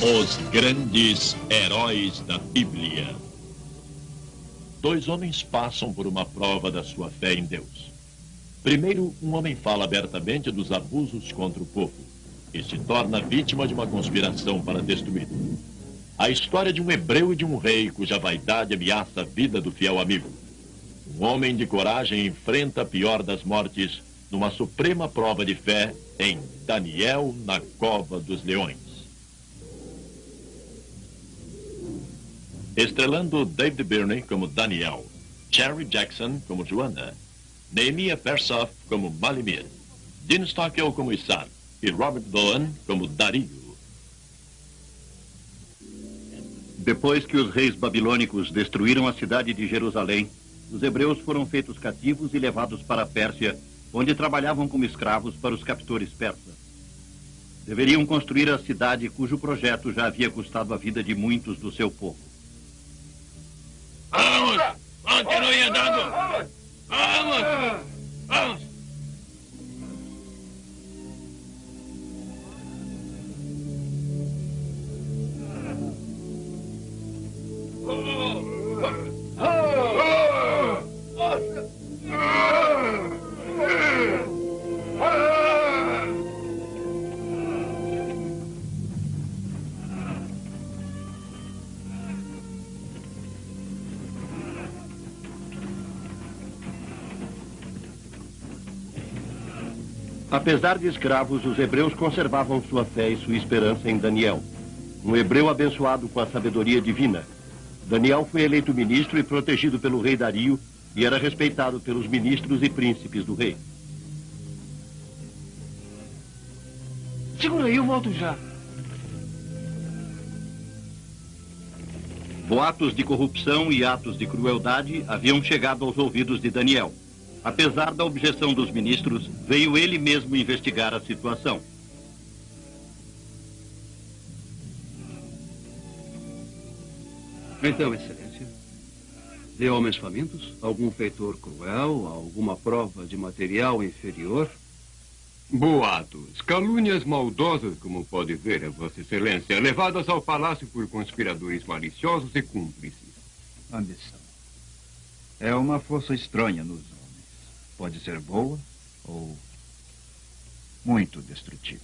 Os grandes heróis da Bíblia. Dois homens passam por uma prova da sua fé em Deus. Primeiro, um homem fala abertamente dos abusos contra o povo e se torna vítima de uma conspiração para destruí-lo. A história de um hebreu e de um rei cuja vaidade ameaça a vida do fiel amigo. Um homem de coragem enfrenta a pior das mortes numa suprema prova de fé em Daniel na Cova dos Leões. Estrelando David Birney como Daniel, Cherry Jackson como Joanna, Nehemiah Persoff como Malimir, Dean Stockwell como Issar e Robert Bowen como Dario. Depois que os reis babilônicos destruíram a cidade de Jerusalém, os hebreus foram feitos cativos e levados para a Pérsia, onde trabalhavam como escravos para os captores persas. Deveriam construir a cidade cujo projeto já havia custado a vida de muitos do seu povo. Vamos! Continue andando! Vamos! Vamos! Apesar de escravos, os hebreus conservavam sua fé e sua esperança em Daniel, um hebreu abençoado com a sabedoria divina. Daniel foi eleito ministro e protegido pelo rei Dario e era respeitado pelos ministros e príncipes do rei. Segura aí, eu volto já. Boatos de corrupção e atos de crueldade haviam chegado aos ouvidos de Daniel. Apesar da objeção dos ministros, veio ele mesmo investigar a situação. Então, Excelência, vê homens famintos? Algum feitor cruel? Alguma prova de material inferior? Boatos, calúnias maldosas, como pode ver, Vossa Excelência, levadas ao palácio por conspiradores maliciosos e cúmplices. Ambição. É uma força estranha nos homens. Pode ser boa ou muito destrutiva.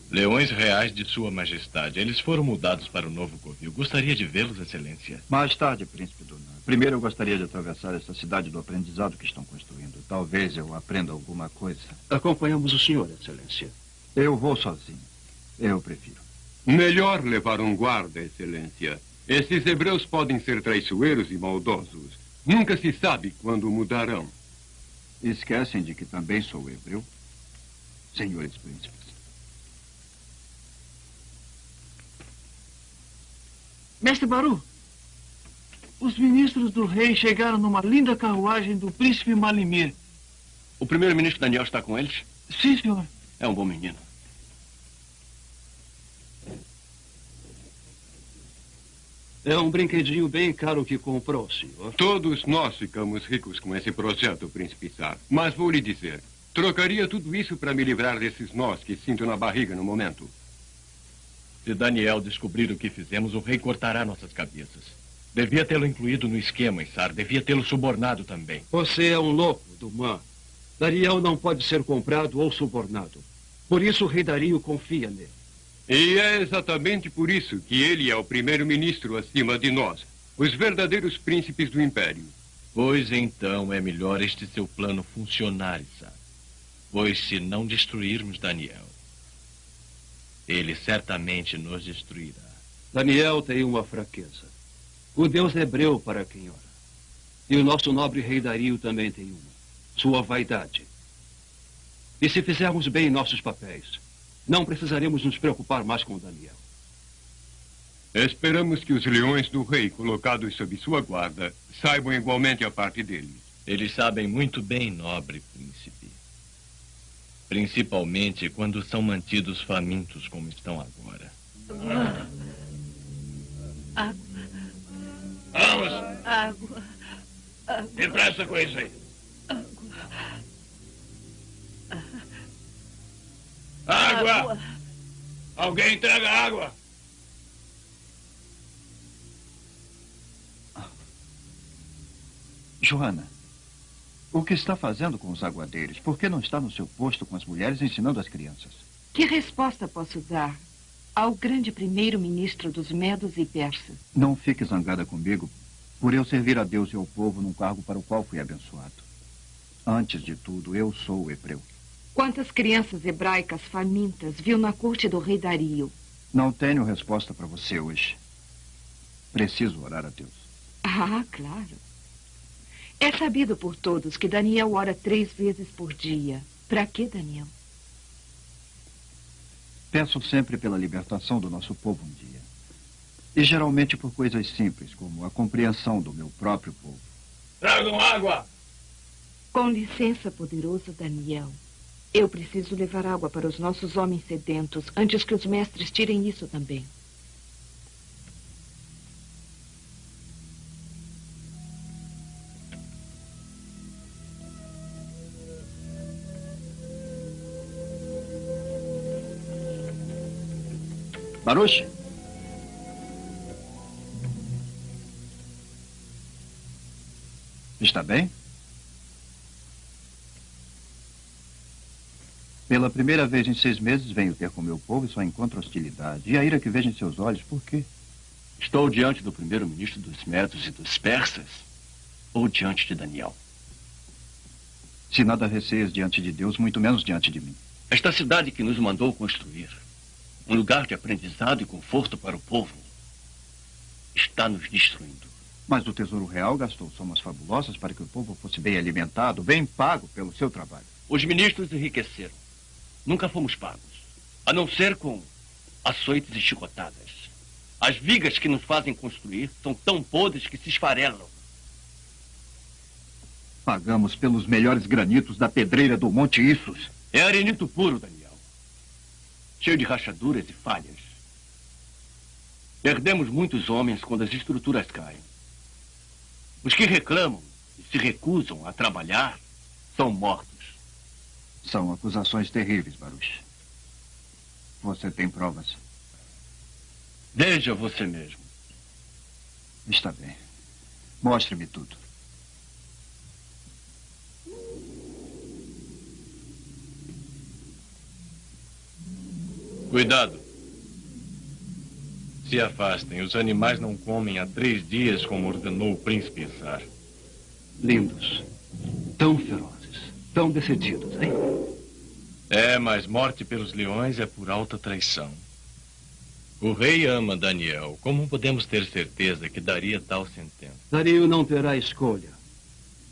Leões reais de Sua Majestade. Eles foram mudados para o novo covil. Gostaria de vê-los, Excelência. Mais tarde, Príncipe Dunan. Primeiro eu gostaria de atravessar essa cidade do aprendizado que estão construindo. Talvez eu aprenda alguma coisa. Acompanhamos o senhor, Excelência. Eu vou sozinho. Eu prefiro. Melhor levar um guarda, Excelência. Esses hebreus podem ser traiçoeiros e maldosos. Nunca se sabe quando mudarão. Esquecem de que também sou hebreu? Senhores príncipes. Mestre Baru, os ministros do rei chegaram numa linda carruagem do príncipe Malimir. O primeiro-ministro Daniel está com eles? Sim, senhor. É um bom menino. É um brinquedinho bem caro que comprou, senhor. Todos nós ficamos ricos com esse projeto, Príncipe Issar. Mas vou lhe dizer, trocaria tudo isso para me livrar desses nós que sinto na barriga no momento. Se Daniel descobrir o que fizemos, o rei cortará nossas cabeças. Devia tê-lo incluído no esquema, Issar. Devia tê-lo subornado também. Você é um louco, Duman. Daniel não pode ser comprado ou subornado. Por isso o rei Dario confia nele. E é exatamente por isso que ele é o primeiro-ministro acima de nós, os verdadeiros príncipes do Império. Pois então é melhor este seu plano funcionar, Issar. Pois se não destruirmos Daniel, ele certamente nos destruirá. Daniel tem uma fraqueza. O Deus hebreu para quem ora. E o nosso nobre rei Dario também tem uma. Sua vaidade. E se fizermos bem nossos papéis, não precisaremos nos preocupar mais com Daniel. Esperamos que os leões do rei colocados sob sua guarda saibam igualmente a parte deles. Eles sabem muito bem, nobre príncipe. Principalmente quando são mantidos famintos como estão agora. Água. Vamos! Água. Depressa com isso aí. Água! Alguém traga água! Joana, o que está fazendo com os aguadeiros? Por que não está no seu posto com as mulheres ensinando as crianças? Que resposta posso dar ao grande primeiro-ministro dos Medos e Persas? Não fique zangada comigo por eu servir a Deus e ao povo num cargo para o qual fui abençoado. Antes de tudo, eu sou hebreu. Quantas crianças hebraicas famintas viu na corte do rei Dario? Não tenho resposta para você hoje. Preciso orar a Deus. Ah, claro. É sabido por todos que Daniel ora 3 vezes por dia. Para que, Daniel? Peço sempre pela libertação do nosso povo um dia. E geralmente por coisas simples, como a compreensão do meu próprio povo. Tragam água! Com licença, poderoso Daniel. Eu preciso levar água para os nossos homens sedentos antes que os mestres tirem isso também. Baruch? Está bem? Pela primeira vez em 6 meses venho ter com meu povo e só encontro hostilidade. E a ira que vejo em seus olhos, por quê? Estou diante do primeiro-ministro dos Medos e dos Persas ou diante de Daniel? Se nada receias diante de Deus, muito menos diante de mim. Esta cidade que nos mandou construir, um lugar de aprendizado e conforto para o povo, está nos destruindo. Mas o Tesouro Real gastou somas fabulosas para que o povo fosse bem alimentado, bem pago pelo seu trabalho. Os ministros enriqueceram. Nunca fomos pagos, a não ser com açoites e chicotadas. As vigas que nos fazem construir são tão podres que se esfarelam. Pagamos pelos melhores granitos da pedreira do Monte Issos. É arenito puro, Daniel. Cheio de rachaduras e falhas. Perdemos muitos homens quando as estruturas caem. Os que reclamam e se recusam a trabalhar são mortos. São acusações terríveis, Baruch. Você tem provas? Veja você mesmo. Está bem. Mostre-me tudo. Cuidado. Se afastem. Os animais não comem há 3 dias, como ordenou o príncipe Isar. Lindos. Tão ferozes. Tão decididos, hein? É, mas morte pelos leões é por alta traição. O rei ama Daniel. Como podemos ter certeza que daria tal sentença? Dario não terá escolha,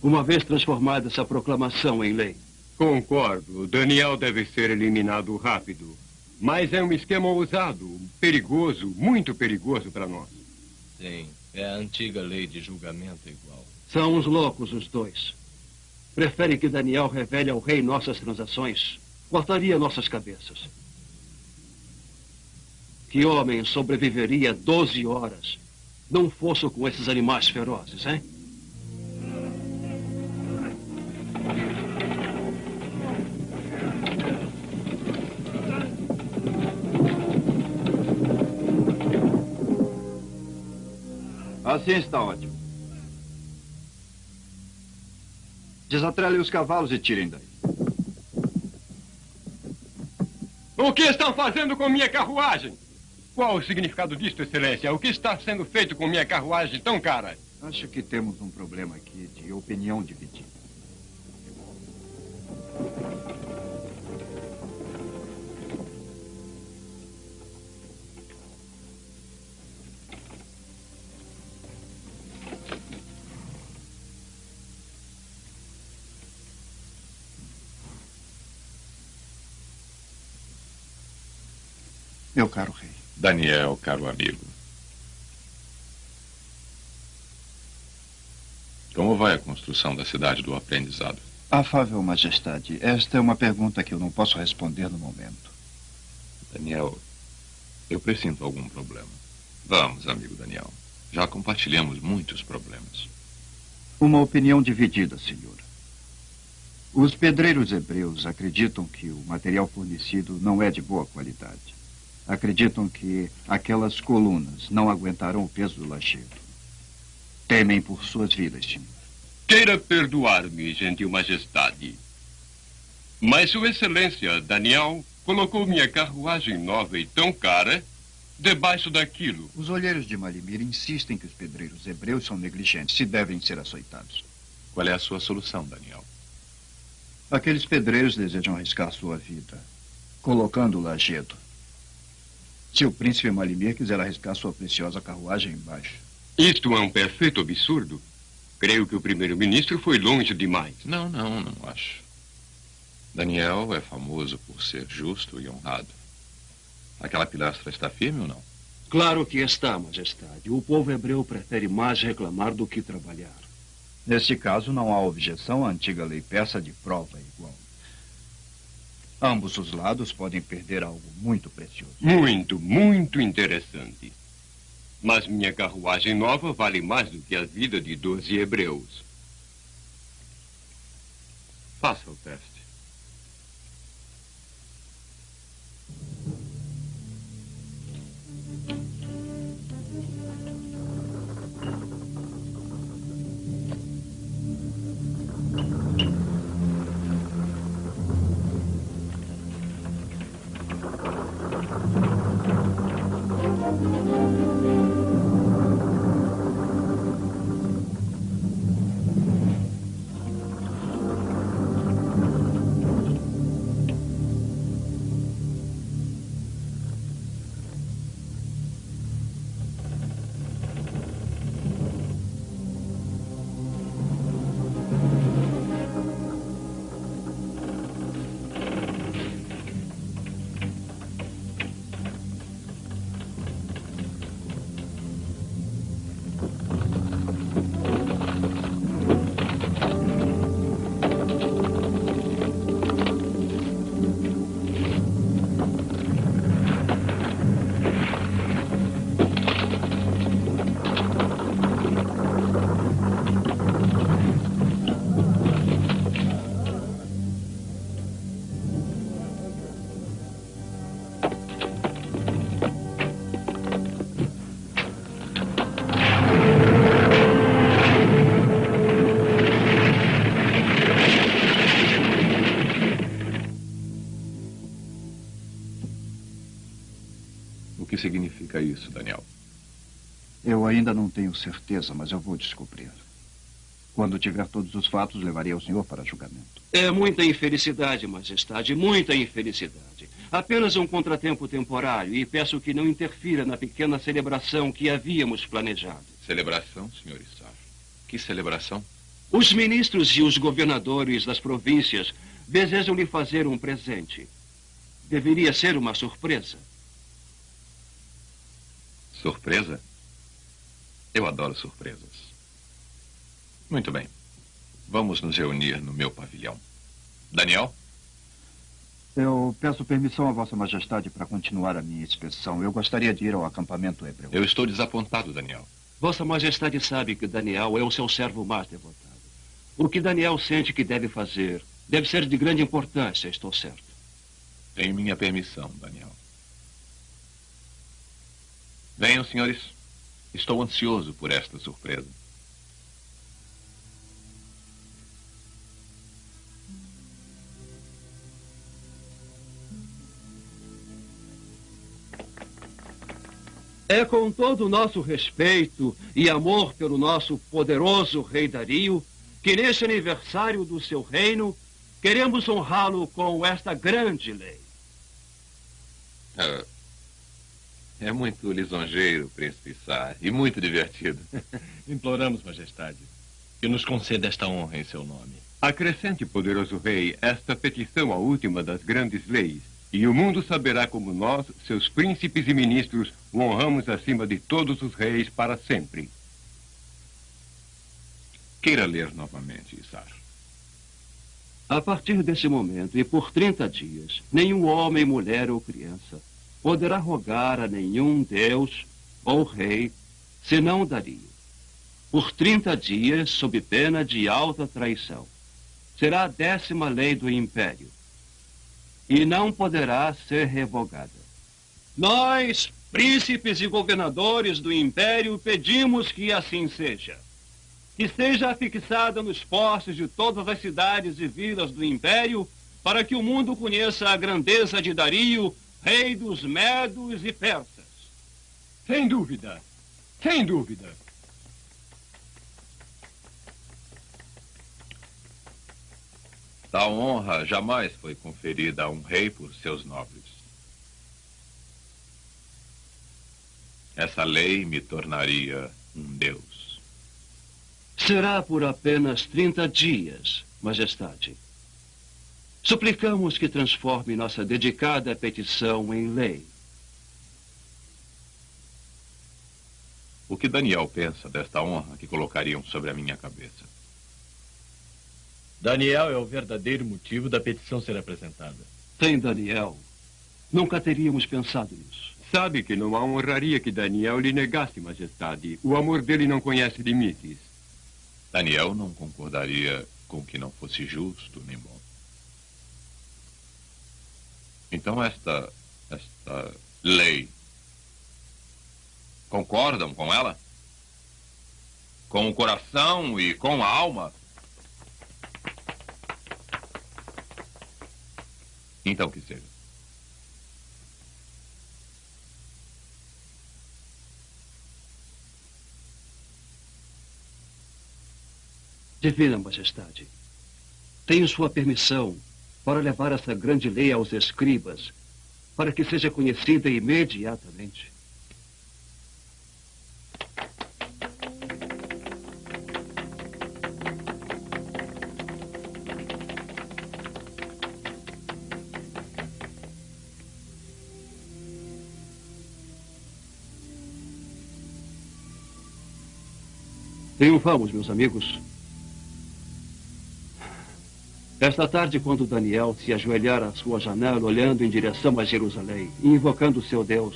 uma vez transformada essa proclamação em lei. Concordo. Daniel deve ser eliminado rápido. Mas é um esquema ousado, perigoso, muito perigoso para nós. Sim, é a antiga lei de julgamento igual. São uns loucos os dois. Preferem que Daniel revele ao rei nossas transações. Cortaria nossas cabeças. Que homem sobreviveria 12 horas num fosso com esses animais ferozes, hein? Assim está ótimo. Desatrelem os cavalos e tirem daí. O que estão fazendo com minha carruagem? Qual o significado disto, Excelência? O que está sendo feito com minha carruagem tão cara? Acho que temos um problema aqui de opinião dividida. Meu caro rei. Daniel, caro amigo. Como vai a construção da cidade do aprendizado? Afável Majestade, esta é uma pergunta que eu não posso responder no momento. Daniel, eu presinto algum problema. Vamos, amigo Daniel. Já compartilhamos muitos problemas. Uma opinião dividida, senhor. Os pedreiros hebreus acreditam que o material fornecido não é de boa qualidade. Acreditam que aquelas colunas não aguentarão o peso do lajedo. Temem por suas vidas, senhor. Queira perdoar-me, gentil majestade. Mas Sua Excelência, Daniel, colocou minha carruagem nova e tão cara debaixo daquilo. Os olheiros de Malimir insistem que os pedreiros hebreus são negligentes e devem ser açoitados. Qual é a sua solução, Daniel? Aqueles pedreiros desejam arriscar sua vida, colocando o lajedo. Se o príncipe Malimir quiser arriscar sua preciosa carruagem embaixo. Isto é um perfeito absurdo. Creio que o primeiro-ministro foi longe demais. Não acho. Daniel é famoso por ser justo e honrado. Aquela pilastra está firme ou não? Claro que está, majestade. O povo hebreu prefere mais reclamar do que trabalhar. Neste caso, não há objeção à antiga lei persa de prova igual. Ambos os lados podem perder algo muito precioso. Muito interessante. Mas minha carruagem nova vale mais do que a vida de 12 hebreus. Faça o teste. O que significa isso, Daniel? Eu ainda não tenho certeza, mas eu vou descobrir. Quando tiver todos os fatos, levarei o senhor para julgamento. É muita infelicidade, majestade, muita infelicidade. Apenas um contratempo temporário e peço que não interfira na pequena celebração que havíamos planejado. Celebração, Sr. Issar? Que celebração? Os ministros e os governadores das províncias desejam lhe fazer um presente. Deveria ser uma surpresa. Surpresa? Eu adoro surpresas. Muito bem. Vamos nos reunir no meu pavilhão. Daniel? Eu peço permissão a Vossa Majestade para continuar a minha inspeção. Eu gostaria de ir ao acampamento hebreu. Eu estou desapontado, Daniel. Vossa Majestade sabe que Daniel é o seu servo mais devotado. O que Daniel sente que deve fazer deve ser de grande importância, estou certo. Tenho minha permissão, Daniel. Venham, senhores. Estou ansioso por esta surpresa. É com todo o nosso respeito e amor pelo nosso poderoso rei Dario que neste aniversário do seu reino queremos honrá-lo com esta grande lei. É muito lisonjeiro, príncipe Issar, e muito divertido. Imploramos, majestade, que nos conceda esta honra em seu nome. Acrescente, poderoso rei, esta petição à última das grandes leis, e o mundo saberá como nós, seus príncipes e ministros, o honramos acima de todos os reis para sempre. Queira ler novamente, Issar. A partir desse momento e por 30 dias, nenhum homem, mulher ou criança poderá rogar a nenhum deus ou rei, senão Dario, por 30 dias, sob pena de alta traição. será a 10ª lei do Império e não poderá ser revogada. Nós, príncipes e governadores do Império, pedimos que assim seja. Que seja fixada nos postes de todas as cidades e vilas do Império, para que o mundo conheça a grandeza de Dario, rei dos Medos e Persas. Sem dúvida. Sem dúvida. Tal honra jamais foi conferida a um rei por seus nobres. Essa lei me tornaria um deus. Será por apenas 30 dias, Majestade. Suplicamos que transforme nossa dedicada petição em lei. O que Daniel pensa desta honra que colocariam sobre a minha cabeça? Daniel é o verdadeiro motivo da petição ser apresentada. Sem Daniel, nunca teríamos pensado nisso. Sabe que não há honraria que Daniel lhe negasse, Majestade. O amor dele não conhece limites. Daniel não concordaria com que não fosse justo nem bom. Então esta lei, concordam com ela? Com o coração e com a alma? Então que seja. Divina Majestade, tenho sua permissão para levar essa grande lei aos escribas, para que seja conhecida imediatamente. Triunfamos, meus amigos. Esta tarde, quando Daniel se ajoelhar à sua janela, olhando em direção a Jerusalém e invocando seu Deus,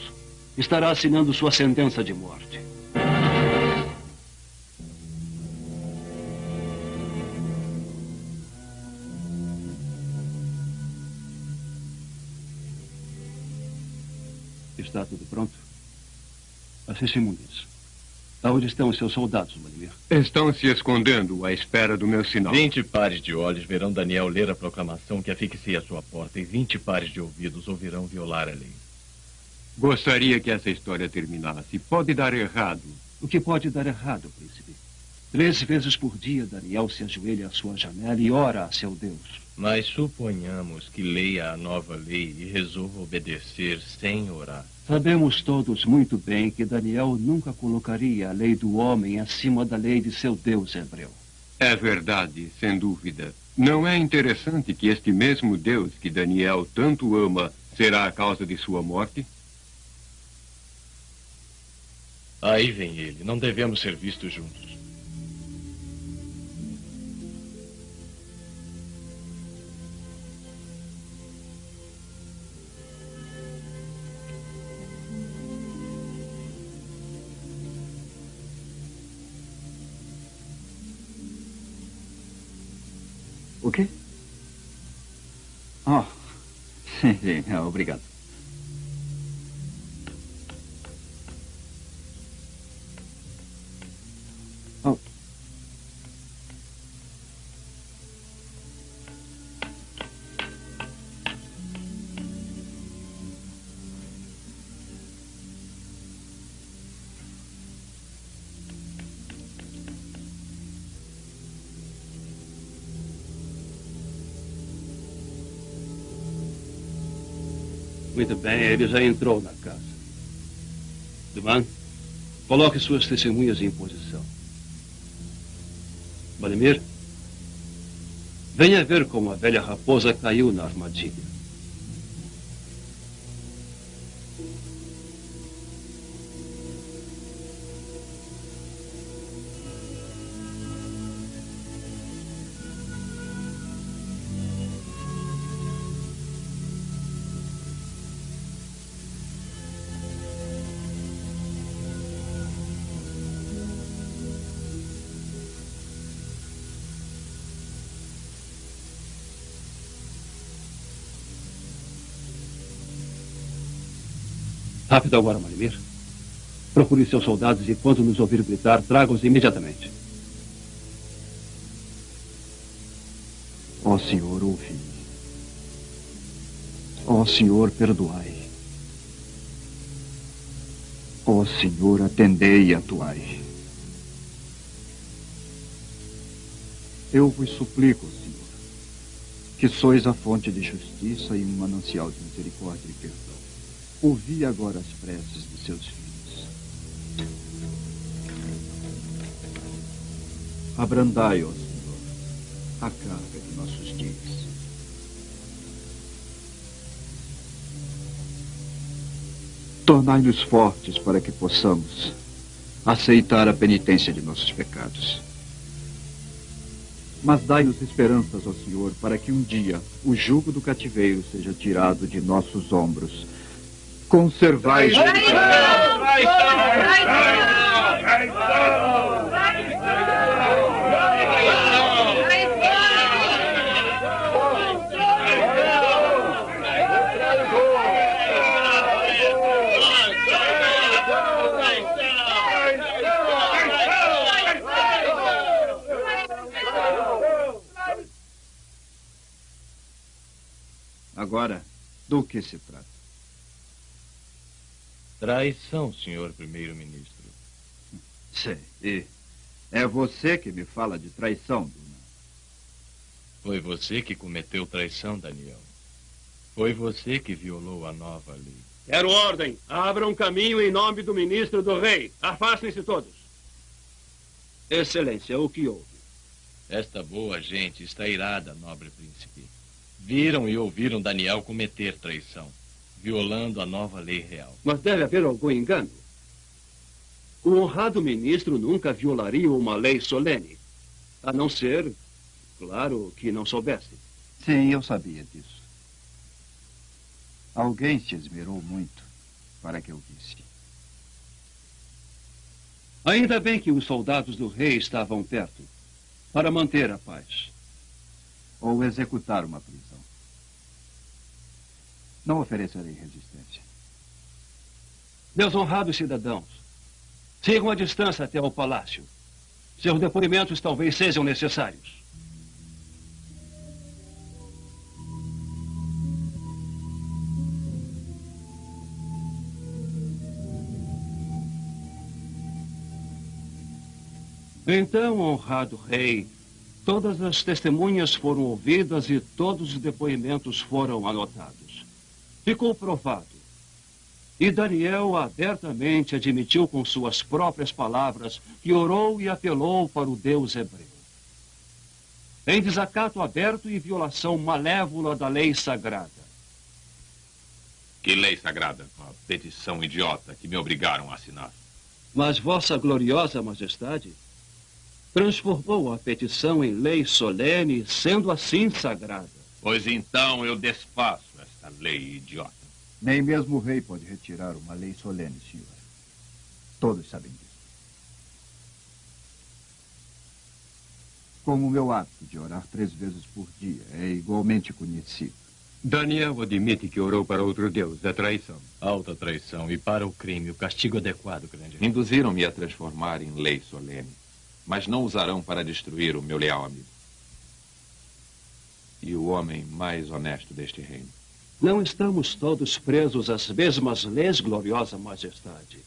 estará assinando sua sentença de morte. Está tudo pronto? Testemunhas. Aonde estão os seus soldados, Malimir? Estão se escondendo à espera do meu sinal. 20 pares de olhos verão Daniel ler a proclamação que asfixia a sua porta e 20 pares de ouvidos ouvirão violar a lei. Gostaria que essa história terminasse. Pode dar errado. O que pode dar errado, príncipe? 3 vezes por dia, Daniel se ajoelha à sua janela e ora a seu Deus. Mas suponhamos que leia a nova lei e resolva obedecer sem orar. Sabemos todos muito bem que Daniel nunca colocaria a lei do homem acima da lei de seu Deus hebreu. É verdade, sem dúvida. Não é interessante que este mesmo Deus que Daniel tanto ama será a causa de sua morte? Aí vem ele. Não devemos ser vistos juntos. O quê? Oh, sim, obrigado. Oh. Muito bem, ele já entrou na casa. Duman, coloque suas testemunhas em posição. Malimir, venha ver como a velha raposa caiu na armadilha. Rápido agora, Malimir. Procure seus soldados e quando nos ouvir gritar, traga-os imediatamente. Ó Senhor, ouvi. Ó Senhor, perdoai. Ó Senhor, atendei e atuai. Eu vos suplico, Senhor, que sois a fonte de justiça e um manancial de misericórdia e perdão. Ouvi agora as preces de seus filhos. Abrandai, ó Senhor, a carga de nossos dias. Tornai-nos fortes para que possamos aceitar a penitência de nossos pecados. Mas dai-nos esperanças, ó Senhor, para que um dia o jugo do cativeiro seja tirado de nossos ombros. Conservai... Agora, do que se trata? Traição, senhor primeiro-ministro. Sei. E é você que me fala de traição, Duna. Foi você que cometeu traição, Daniel. Foi você que violou a nova lei. Quero ordem. Abram caminho em nome do ministro do rei. Afastem-se todos. Excelência, o que houve? Esta boa gente está irada, nobre príncipe. Viram e ouviram Daniel cometer traição, violando a nova lei real. Mas deve haver algum engano. O honrado ministro nunca violaria uma lei solene. A não ser, claro, que não soubesse. Sim, eu sabia disso. Alguém se esmerou muito para que eu visse. Ainda bem que os soldados do rei estavam perto, para manter a paz. Ou executar uma prisão. Não oferecerei resistência. Meus honrados cidadãos, sigam a distância até o palácio. Seus depoimentos talvez sejam necessários. Então, honrado rei, todas as testemunhas foram ouvidas e todos os depoimentos foram anotados. Ficou provado. E Daniel abertamente admitiu com suas próprias palavras que orou e apelou para o Deus hebreu. Em desacato aberto e violação malévola da lei sagrada. Que lei sagrada? Uma petição idiota que me obrigaram a assinar. Mas vossa gloriosa majestade transformou a petição em lei solene, sendo assim sagrada. Pois então eu desfaço esta lei idiota. Nem mesmo o rei pode retirar uma lei solene, senhor. Todos sabem disso. Como o meu hábito de orar 3 vezes por dia é igualmente conhecido. Daniel admite que orou para outro Deus. É traição. Alta traição. E para o crime, o castigo adequado, grande rei. Induziram-me a transformar em lei solene, mas não usarão para destruir o meu leal amigo. E o homem mais honesto deste reino. Não estamos todos presos às mesmas leis, gloriosa majestade.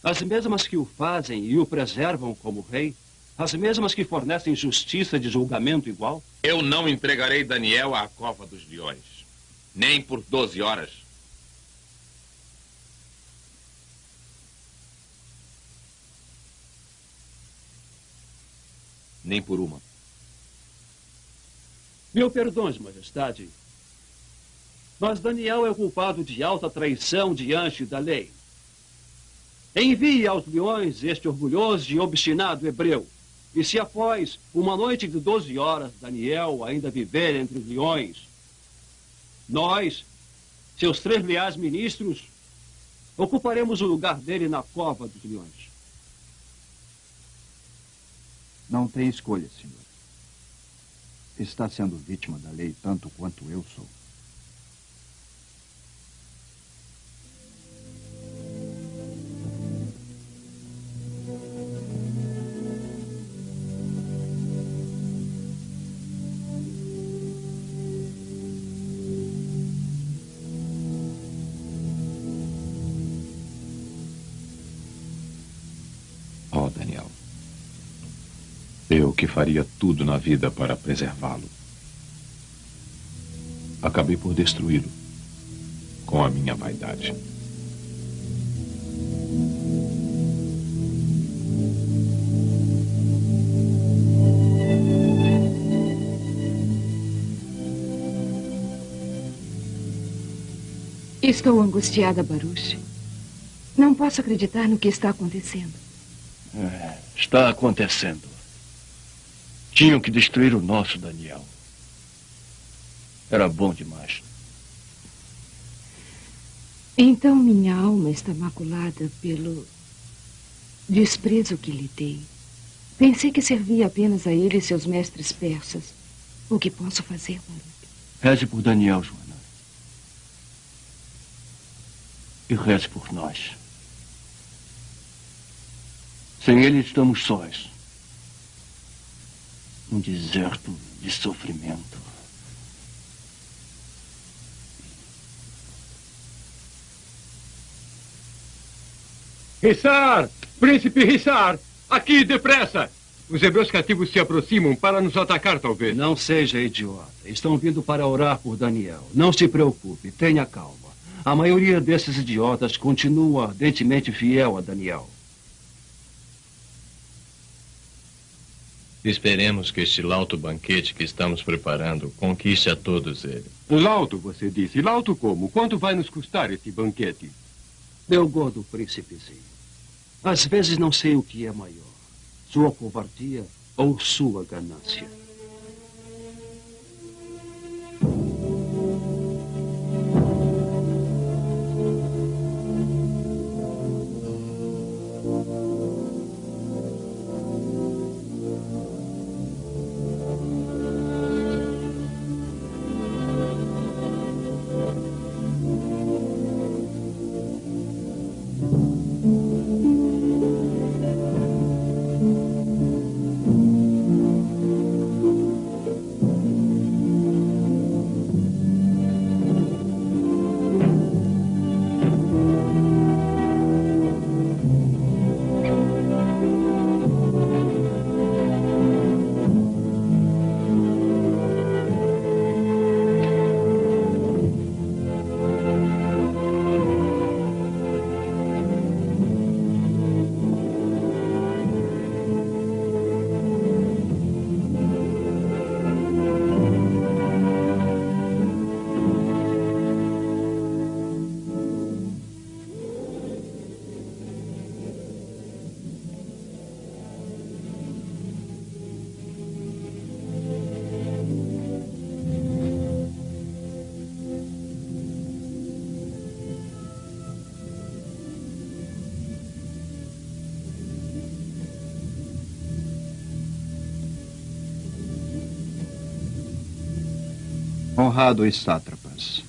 As mesmas que o fazem e o preservam como rei, as mesmas que fornecem justiça de julgamento igual. Eu não entregarei Daniel à cova dos leões, nem por 12 horas. Nem por uma. Mil perdões, majestade. Mas Daniel é culpado de alta traição diante da lei. Envie aos leões este orgulhoso e obstinado hebreu. E se após uma noite de 12 horas Daniel ainda viver entre os leões, nós, seus 3 leais ministros, ocuparemos o lugar dele na cova dos leões. Não tem escolha, senhor. Está sendo vítima da lei tanto quanto eu sou. eu que faria tudo na vida para preservá-lo. Acabei por destruí-lo com a minha vaidade. Estou angustiada, Baruch. Não posso acreditar no que está acontecendo. Está acontecendo. Tinham que destruir o nosso Daniel. Era bom demais. Então minha alma está maculada pelo desprezo que lhe dei. Pensei que servia apenas a ele e seus mestres persas. O que posso fazer, Baruch? Reze por Daniel, Joana. E reze por nós. Sem ele estamos sós. Um deserto de sofrimento. Hissar! Príncipe Hissar! Aqui, depressa! Os hebreus cativos se aproximam para nos atacar, talvez. Não seja idiota. Estão vindo para orar por Daniel. Não se preocupe, tenha calma. A maioria desses idiotas continua ardentemente fiel a Daniel. Esperemos que este lauto banquete que estamos preparando conquiste a todos eles. Lauto, você disse. Lauto como? Quanto vai nos custar esse banquete? Meu gordo príncipezinho, às vezes não sei o que é maior, sua covardia ou sua ganância. Honrados sátrapas,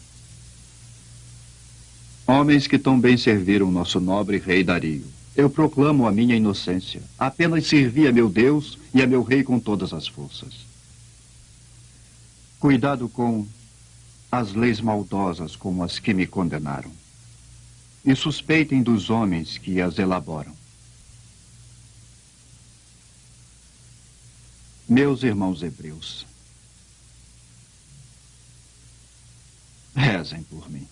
homens que tão bem serviram nosso nobre rei Dario, eu proclamo a minha inocência. Apenas servi a meu Deus e a meu rei com todas as forças. Cuidado com as leis maldosas como as que me condenaram. E suspeitem dos homens que as elaboram. Meus irmãos hebreus, rezem por mim.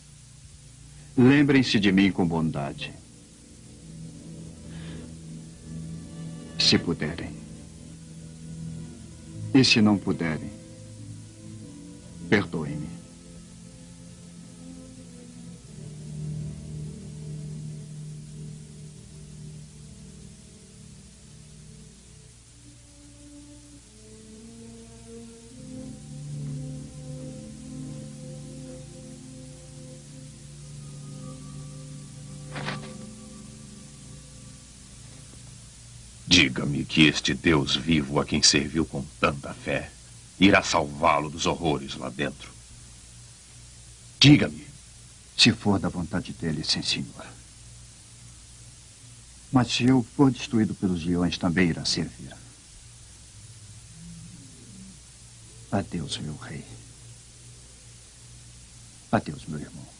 Lembrem-se de mim com bondade. Se puderem. E se não puderem, perdoem-me. Diga-me que este Deus vivo a quem serviu com tanta fé irá salvá-lo dos horrores lá dentro. Diga-me. Se for da vontade dele, sim, senhor. Mas se eu for destruído pelos leões, também irá servir. Adeus, meu rei. Adeus, meu irmão.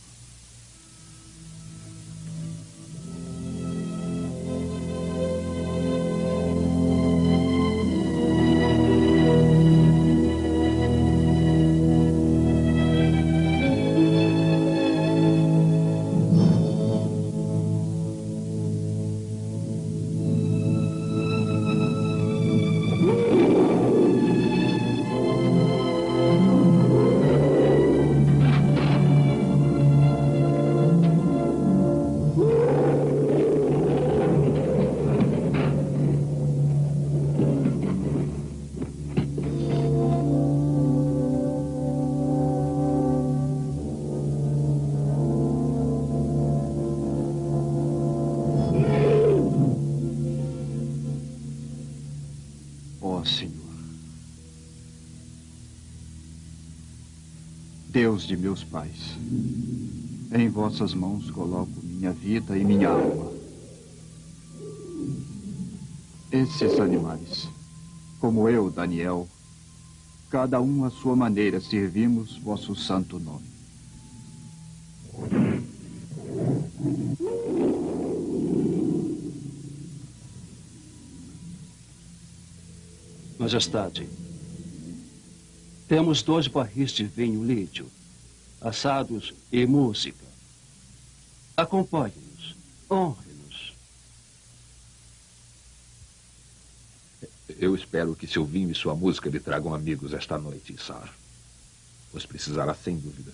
Deus de meus pais, em vossas mãos coloco minha vida e minha alma. Esses animais, como eu, Daniel, cada um à sua maneira servimos vosso santo nome. Majestade, temos 2 barris de vinho lídio, assados e música. Acompanhe-nos, honre-nos. Eu espero que seu vinho e sua música lhe tragam amigos esta noite, Sar. Pois precisará, sem dúvida.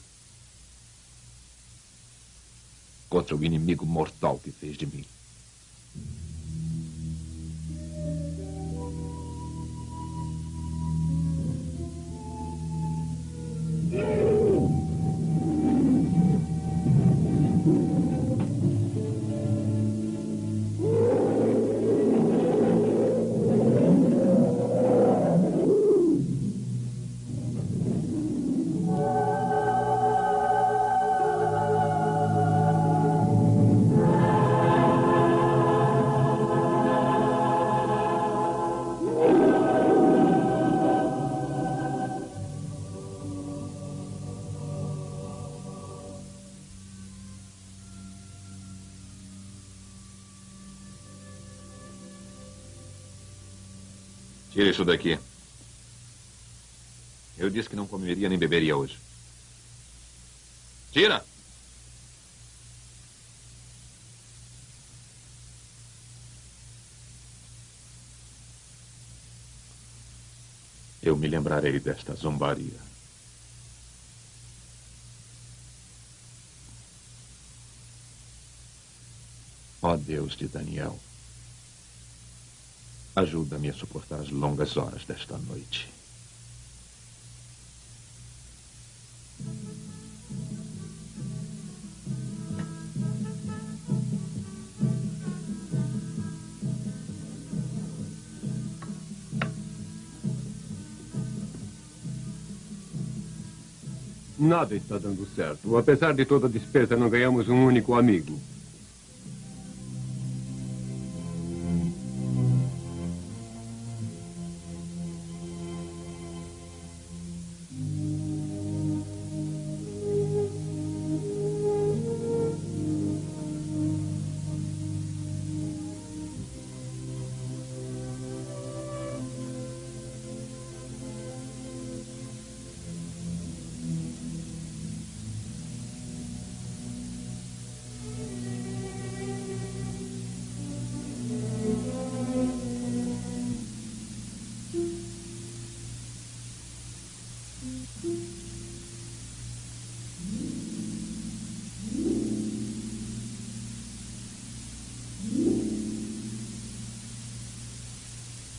Contra o inimigo mortal que fez de mim. Tira isso daqui. Eu disse que não comeria nem beberia hoje. Tira! Eu me lembrarei desta zombaria. Ó Deus de Daniel, ajuda-me a suportar as longas horas desta noite. Nada está dando certo. Apesar de toda a despesa, não ganhamos um único amigo.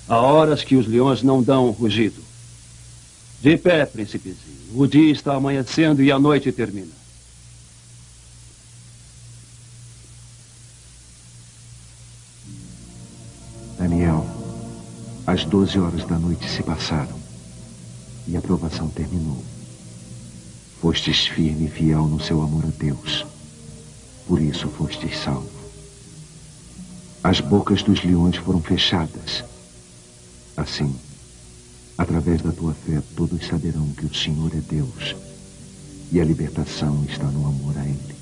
Há horas que os leões não dão um rugido. De pé, príncipezinho. O dia está amanhecendo e a noite termina. Daniel, as 12 horas da noite se passaram e a provação terminou. Fostes firme e fiel no seu amor a Deus. Por isso fostes salvo. As bocas dos leões foram fechadas. Assim, através da tua fé, todos saberão que o Senhor é Deus e a libertação está no amor a Ele.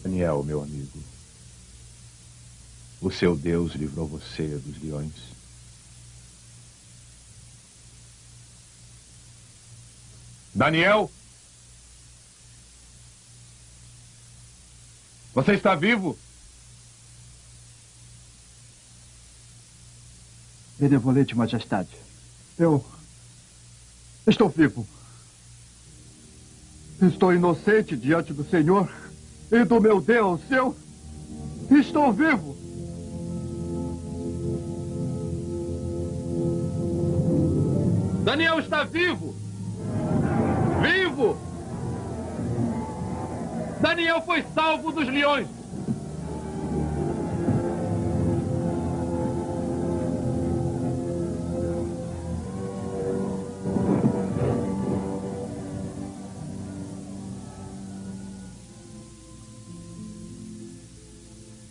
Daniel, meu amigo, o seu Deus livrou você dos leões? Daniel? Você está vivo? Benevolente Majestade, eu estou vivo. Estou inocente diante do Senhor e do meu Deus. Eu estou vivo. Daniel está vivo! Vivo! Daniel foi salvo dos leões!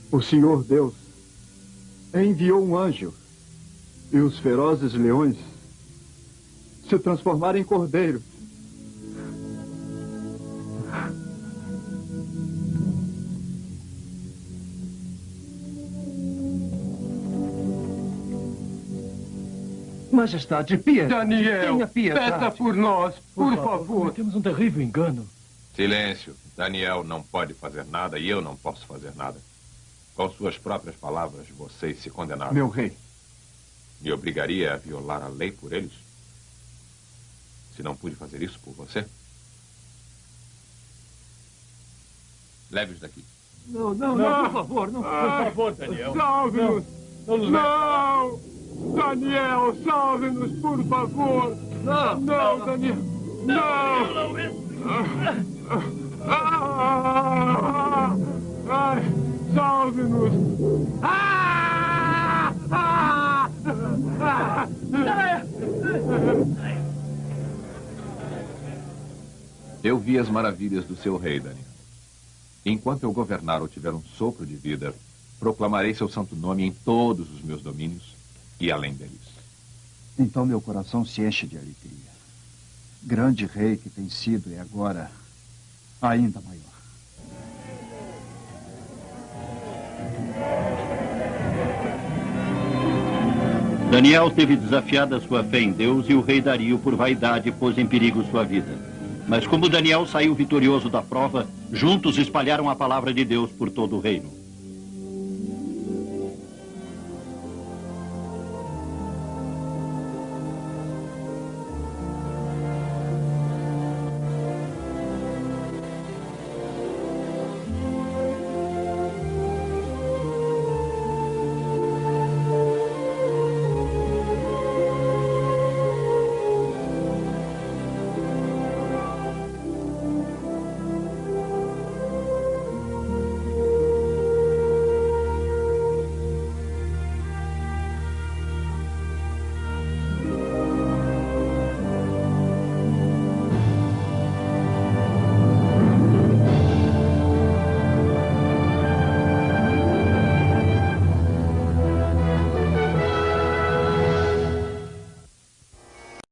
O Senhor Deus enviou um anjo e os ferozes leões se transformaram em cordeiros. Majestade, piedade. Daniel, Tenha piedade. peça por nós, por favor. Temos um terrível engano. Silêncio. Daniel não pode fazer nada e eu não posso fazer nada. Com suas próprias palavras, vocês se condenaram. Meu rei. Me obrigaria a violar a lei por eles? Se não pude fazer isso por você? Leve-os daqui. Não, por favor, não. Por favor, Daniel. Salve-nos! Não! Daniel, salve-nos, por favor! Não, Daniel! Não! Ai, salve-nos! Eu vi as maravilhas do seu rei, Daniel. Enquanto eu governar ou tiver um sopro de vida, proclamarei seu santo nome em todos os meus domínios e além deles. Então meu coração se enche de alegria. Grande rei que tem sido e agora ainda maior. Daniel teve desafiado a sua fé em Deus e o rei Dario, por vaidade, pôs em perigo sua vida. Mas como Daniel saiu vitorioso da prova, juntos espalharam a palavra de Deus por todo o reino.